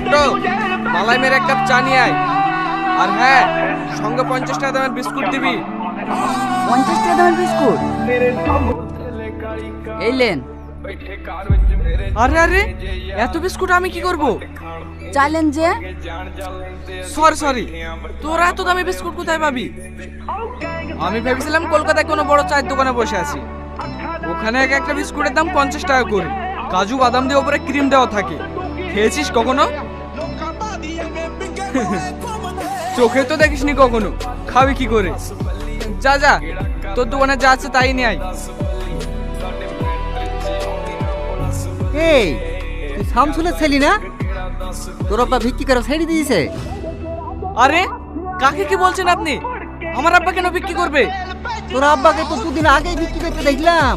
ছোট্ট, মালাই মেরে এক কাপ চা নিয়ে আয়। আর হ্যাঁ, সঙ্গে 50 টাকা দামের বিস্কুট দিবি। 50 টাকা দামের বিস্কুট? এই লেন। আরে আরে, এত বিস্কুট আমি কি করব? চাইলেন যে? সরি সরি, তোরা এত দামি বিস্কুট কোথায় পাবি? আমি ভেবেছিলাম কলকাতায় কোনো বড় চায়ের দোকানে বসে আছি। ওখানে এক একটা বিস্কুটের দাম 50 টাকা করে, কাজু বাদাম দিয়ে ওপরে ক্রিম দেওয়া থাকে। খেয়েছিস কখনো? চোখে তো দেখিসনি কখনো, খাবি কি করে? যা যা, তোর দোকানে যা আছে তাই নিয়ে আয়। এই তুই শামসুলের ছেলি না? তোর আব্বা ভিক্ষি করে ছেড়ে দিয়েছে। আরে কাকে কি বলছেন আপনি? আমার আব্বা কেন বিক্রি করবে? তোর আব্বাকে তো দুদিন আগেই বিক্রি করতে দেখলাম।